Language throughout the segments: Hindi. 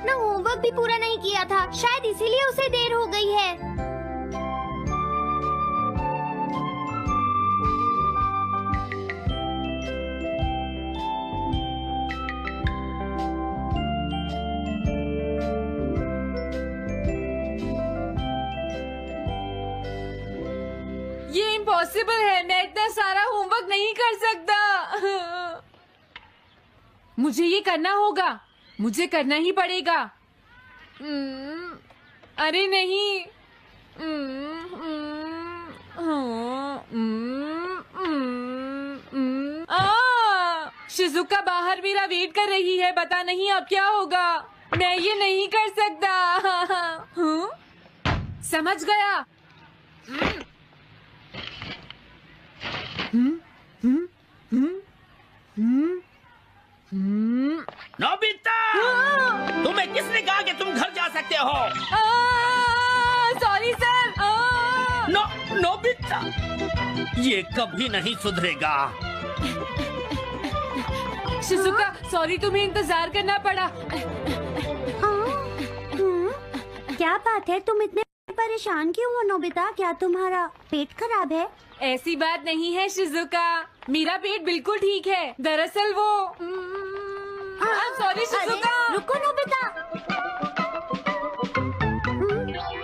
अपना होमवर्क भी पूरा नहीं किया था, शायद इसीलिए उसे देर हो गई है। ये इम्पॉसिबल है, मैं इतना सारा होमवर्क नहीं कर सकता। मुझे ये करना होगा, मुझे करना ही पड़ेगा। अरे नहीं। शिजुका बाहर मेरा वेट कर रही है, पता नहीं अब क्या होगा। मैं ये नहीं कर सकता। समझ गया। नोबिता, तुम्हें किसने कहा कि तुम घर जा सकते हो? Sorry sir. नोबिता, ये कभी नहीं सुधरेगा। शिजुका सॉरी, तुम्हें इंतजार करना पड़ा। क्या बात है, तुम इतने परेशान क्यों हो नोबिता? क्या तुम्हारा पेट खराब है? ऐसी बात नहीं है शिजुका, मेरा पेट बिल्कुल ठीक है। दरअसल वो सॉरी शिजुका। रुको नोबिता,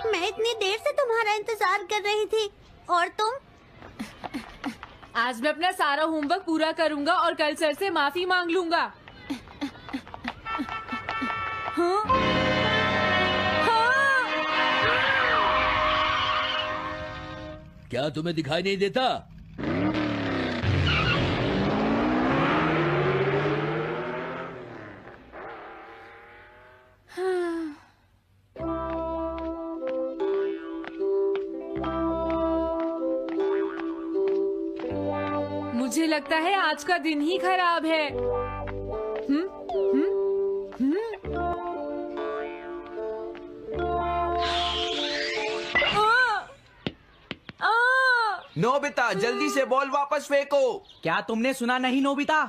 मैं इतनी देर से तुम्हारा इंतजार कर रही थी और तुम? आज मैं अपना सारा होमवर्क पूरा करूंगा और कल सर से माफी मांग लूंगा। हाँ? हाँ? क्या तुम्हें दिखाई नहीं देता? मुझे लगता है आज का दिन ही खराब है। नोबिता, जल्दी से बॉल वापस फेंको। क्या तुमने सुना नहीं नोबिता?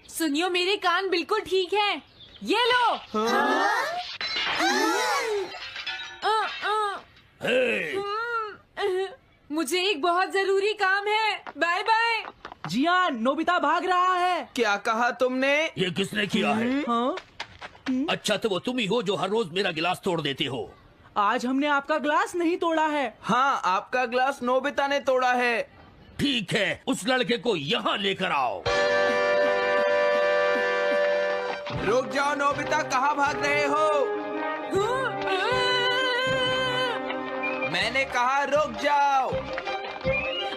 सुनियो, मेरे कान बिल्कुल ठीक हैं। ये लो। मुझे एक बहुत जरूरी काम है। Bye bye. जियान, नोबिता भाग रहा है। क्या कहा तुमने? ये किसने किया है? हाँ? अच्छा, तो वो तुम ही हो जो हर रोज मेरा गिलास तोड़ देते हो। आज हमने आपका ग्लास नहीं तोड़ा है। हाँ, आपका ग्लास नोबिता ने तोड़ा है। ठीक है, उस लड़के को यहाँ लेकर आओ। रुक जाओ नोबिता, कहाँ भाग रहे हो? मैंने कहा रुक जाओ।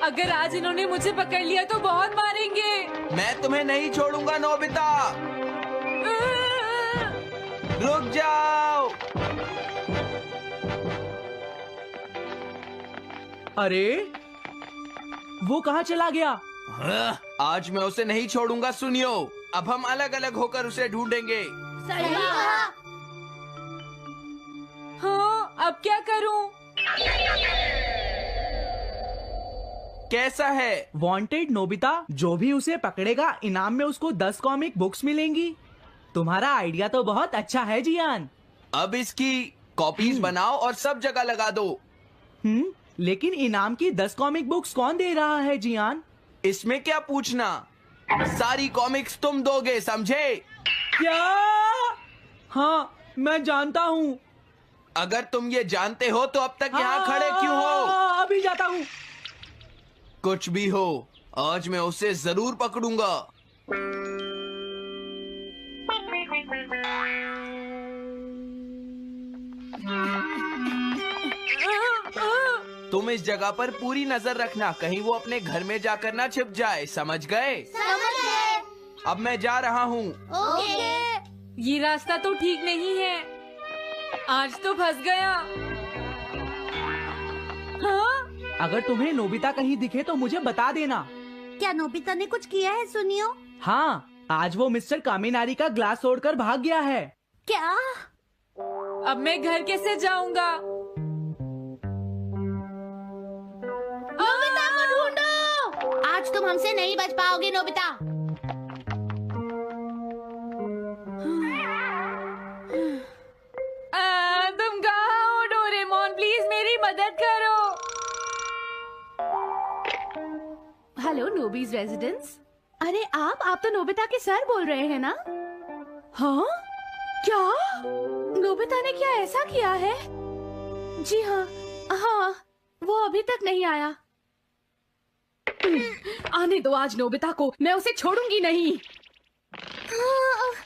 अगर आज इन्होंने मुझे पकड़ लिया तो बहुत मारेंगे। मैं तुम्हें नहीं छोड़ूंगा नोबिता, रुक जाओ। अरे वो कहाँ चला गया? हाँ? आज मैं उसे नहीं छोड़ूंगा। सुनियो, अब हम अलग अलग होकर उसे ढूंढेंगे। सही कहा। हाँ, अब क्या करूं? कैसा है? वांटेड नोबिता, जो भी उसे पकड़ेगा इनाम में उसको 10 कॉमिक बुक्स मिलेंगी। तुम्हारा आइडिया तो बहुत अच्छा है जियान। अब इसकी कॉपीज बनाओ और सब जगह लगा दो। लेकिन इनाम की 10 कॉमिक बुक्स कौन दे रहा है जियान? इसमें क्या पूछना, सारी कॉमिक्स तुम दोगे, समझे? क्या? हाँ, मैं जानता हूँ। अगर तुम ये जानते हो तो अब तक यहाँ खड़े क्यों हो? अभी जाता हूँ। कुछ भी हो, आज मैं उसे जरूर पकड़ूंगा। तुम इस जगह पर पूरी नजर रखना, कहीं वो अपने घर में जाकर ना छिप जाए, समझ गए? समझ गए। अब मैं जा रहा हूँ। ओके। ये रास्ता तो ठीक नहीं है, आज तो फंस गया। हाँ? अगर तुम्हें नोबिता कहीं दिखे तो मुझे बता देना। क्या नोबिता ने कुछ किया है सुनियो? हाँ, आज वो मिस्टर कामिनारी का ग्लास तोड़कर भाग गया है। क्या? अब मैं घर कैसे जाऊंगा? नोबिता को ढूंढो। आज तुम हमसे नहीं बच पाओगे नोबिता। Hello नोबीज residence. अरे आप तो नोबिता के सर बोल रहे हैं ना? हाँ क्या नोबिता ने क्या ऐसा किया है? जी हाँ हाँ, वो अभी तक नहीं आया। आने दो आज नोबिता को, मैं उसे छोड़ूंगी नहीं।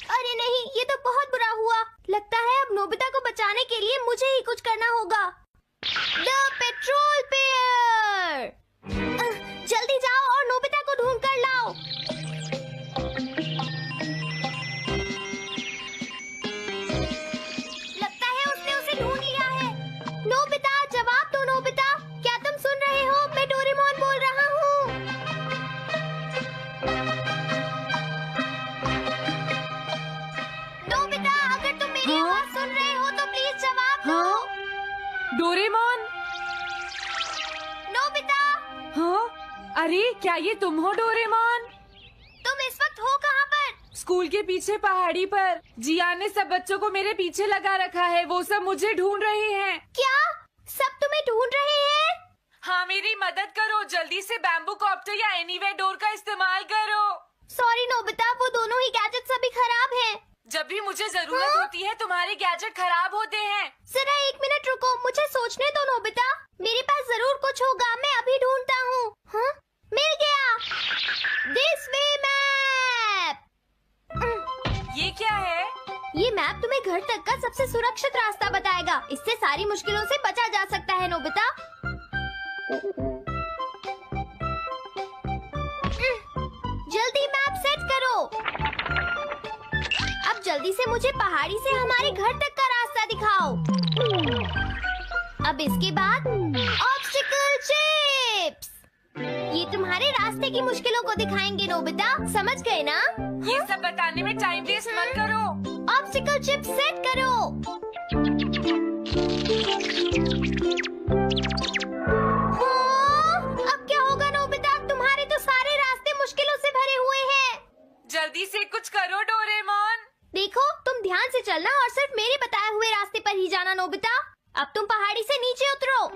अरे नहीं, ये तो बहुत बुरा हुआ। लगता है अब नोबिता को बचाने के लिए मुझे ही कुछ करना होगा। द पेट्रोल पेयर, जल्दी जाओ और नोबिता को ढूंढ कर लाओ। लगता है उसने उसे ढूंढ लिया है। नोबिता, जवाब दो नोबिता, क्या तुम सुन रहे हो? मैं डोरेमोन बोल रहा हूँ। नोबिता, अगर तुम मेरी आवाज सुन रहे हो तो प्लीज जवाब दो। डोरेमोन। नोबिता, हाँ अरे क्या ये तुम हो डोरेमोन? तुम इस वक्त हो कहाँ पर? स्कूल के पीछे पहाड़ी पर। जियान ने सब बच्चों को मेरे पीछे लगा रखा है, वो सब मुझे ढूंढ रहे हैं। क्या सब तुम्हें ढूंढ रहे हैं? हाँ मेरी मदद करो, जल्दी से बैम्बू कॉप्टर या एनीवेयर डोर का इस्तेमाल करो। सॉरी नोबिता, वो दोनों ही गैजेट्स अभी खराब हैं। जब भी मुझे जरूरत होती है तुम्हारे गैजेट खराब होते हैं। जरा 1 मिनट रुको, मुझे सोचने दो नोबिता। मेरे पास जरूर कुछ होगा, मैं अभी ढूंढता हूँ। हाँ, मिल गया। This way map. ये क्या है? ये मैप तुम्हें घर तक का सबसे सुरक्षित रास्ता बताएगा। इससे सारी मुश्किलों से बचा जा सकता है नोबिता। जल्दी मैप सेट करो। अब जल्दी से मुझे पहाड़ी से हमारे घर तक का रास्ता दिखाओ। अब इसके बाद ऑब्स्टिकल चिप्स। ये तुम्हारे रास्ते की मुश्किलों को दिखाएंगे नोबिता, समझ गए ना? ये सब बताने में टाइम वेस्ट मत करो। ऑब्स्टिकल चिप्स सेट करो। हाँ, अब क्या होगा नोबिता? तुम्हारे तो सारे रास्ते मुश्किलों से भरे हुए हैं। जल्दी से कुछ करो डोरेमोन। देखो, तुम ध्यान से चलना और सिर्फ मेरे बताए हुए रास्ते पर ही जाना नोबिता। अब तुम पहाड़ी से नीचे उतरो।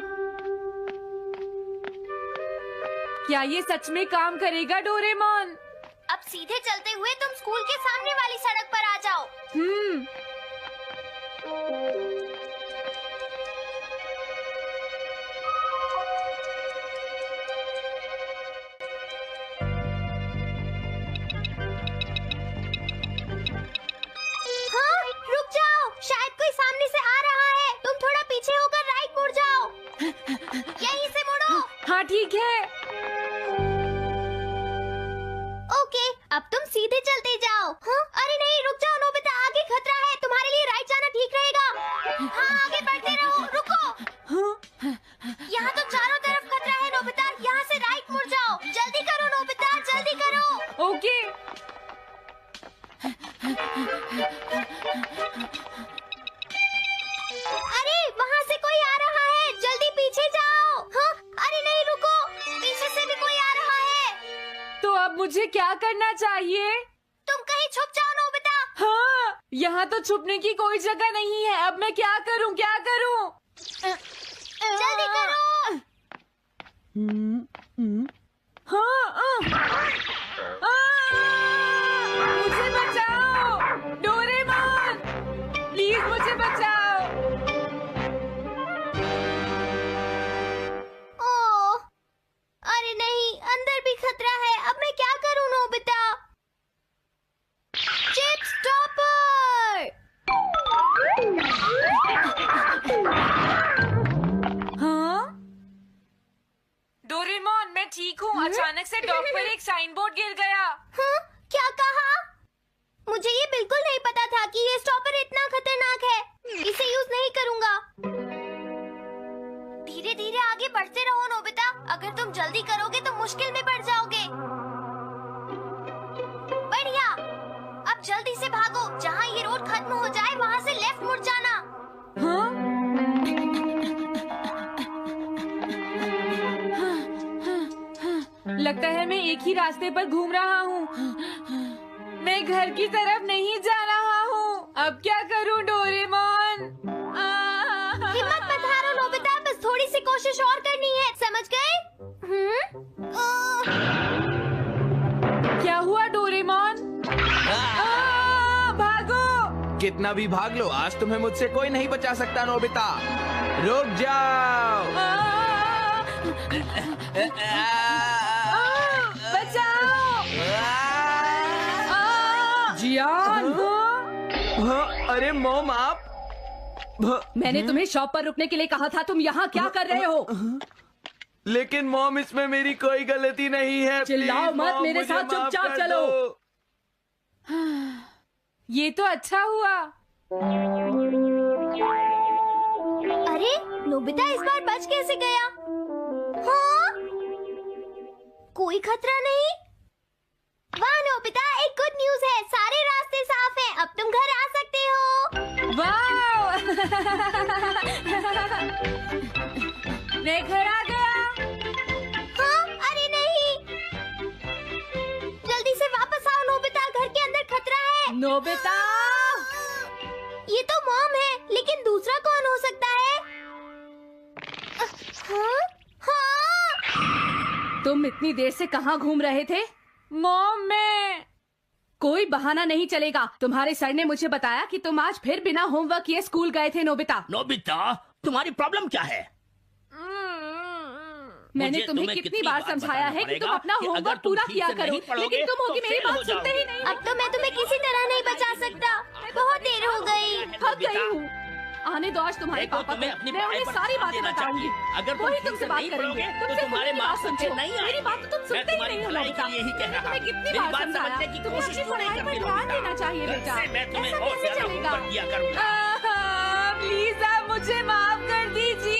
क्या ये सच में काम करेगा डोरेमोन? अब सीधे चलते हुए तुम स्कूल के सामने वाली सड़क पर आ जाओ। हाँ, रुक जाओ, शायद कोई सामने से आ रहा है। तुम थोड़ा पीछे होकर राइट मुड़ जाओ। यहीं से मुड़ो। हाँ ठीक है। ओके, अब तुम सीधे चलते जाओ। हाँ? अरे नहीं, रुक जाओ नोबिता, आगे खतरा है। तुम्हारे लिए राइट जाना ठीक रहेगा। हाँ, आगे बढ़ते रहो। रुको, यहाँ तो चारों तरफ खतरा है नोबिता, यहाँ से राइट मुड़ जाओ। जल्दी करो नोबिता, जल्दी करो। ओके। अरे वहाँ से कोई आ रहा है, जल्दी पीछे जाओ। हाँ? अरे नहीं, रुको, पीछे से भी कोई आ रहा है। तो अब मुझे क्या करना चाहिए? तुम कहीं छुप जाओ नोबिता। हाँ, यहाँ तो छुपने की कोई जगह नहीं है। अब मैं क्या करूँ, क्या करूँ? जल्दी करो। मुझे बचाओ डोरेमोन, प्लीज मुझे बचाओ। ओह, अरे नहीं, अंदर भी खतरा है। अब मैं क्या करूं नोबिता? Chip stopper. हाँ? डोरेमोन मैं ठीक हूँ। अचानक से डॉक पर एक साइन बोर्ड गिर गया। हाँ? क्या कहा? मुझे ये बिल्कुल नहीं पता था कि ये स्टॉपर इतना खतरनाक है। इसे यूज नहीं करूंगा। धीरे धीरे आगे बढ़ते रहो नोबिता। अगर तुम जल्दी करोगे तो मुश्किल में पड़ जाओगे। बढ़िया, अब जल्दी से भागो। जहाँ ये रोड खत्म हो जाए वहाँ से लेफ्ट मुड़ जाना। हाँ? लगता है मैं एक ही रास्ते पर घूम रहा हूँ। मैं घर की तरफ नहीं जा रहा हूँ। अब क्या करूँ डोरेमोन? हिम्मत मत हारो नोबिता, बस थोड़ी सी कोशिश और करनी है, समझ गए? कितना भी भाग लो, आज तुम्हें मुझसे कोई नहीं बचा सकता नोबिता। रुक जाओ। बचाओ! जियान! हाँ, अरे मॉम आप मैंने तुम्हें शॉप पर रुकने के लिए कहा था, तुम यहाँ क्या कर रहे हो? लेकिन मॉम इसमें मेरी कोई गलती नहीं है। चिल्लाओ प्लीज, मत, मॉम, मेरे मुझे साथ माफ चुपचाप कर चलो। दो। ये तो अच्छा हुआ। अरे नोबिता इस बार बच कैसे गया? हाँ? कोई खतरा नहीं? वाह नोबिता, एक गुड न्यूज है, सारे रास्ते साफ हैं, अब तुम घर आ सकते हो। वाओ! मैं घर आ गया। हाँ? अरे नहीं, जल्दी से वापस आओ नोबिता, घर के अंदर खतरा है। नोबिता! ये तो मॉम है, लेकिन दूसरा कौन हो सकता है? हाँ? हाँ? तुम इतनी देर से कहाँ घूम रहे थे? मॉम, मैं कोई बहाना नहीं चलेगा। तुम्हारे सर ने मुझे बताया कि तुम आज फिर बिना होमवर्क किए स्कूल गए थे नोबिता। नोबिता, तुम्हारी प्रॉब्लम क्या है? मैंने मुझे तुम्हें कितनी बार समझाया है कि तुम अपना होमवर्क पूरा किया करो, लेकिन तुम होगी मेरी बात सुनते ही नहीं। अब तो मैं तुम्हें किसी तरह नहीं बचा सकता, बहुत देर हो गई। थक गई हूँ। आने दो आज तुम्हारे देखो, पापा तुम्हें को, अपनी मैं पढ़ाई उन्हें पर सारी ध्यान बातें देना बताऊंगी। चाहिए। अगर तुम वही ठीक तुमसे से बात नहीं करेंगे, पढ़ोगे, तो तुमसे तुम्हारे मेरी बात मार्क्स सुनते अच्छे हो। नहीं मेरी आएंगे। बात तो तुम मैं सुनते ही तुम्हारी नहीं हो भलाई नोबिता। के लिए ही कह मैंने रहा तुम्हें हूँ। कितनी मेरी बार बात समझाया समझने की तुम्हें कोशिश अपनी क्यों नहीं पढ़ाई पर करती ध्यान नोबिता? देना चाहिए कल बेटा। से मैं तुम्हें ऐसा और कैसे ज्यादा चलेगा? होमवर्क दिया करूंगा। प्लीज आप मुझे माफ कर दीजिए।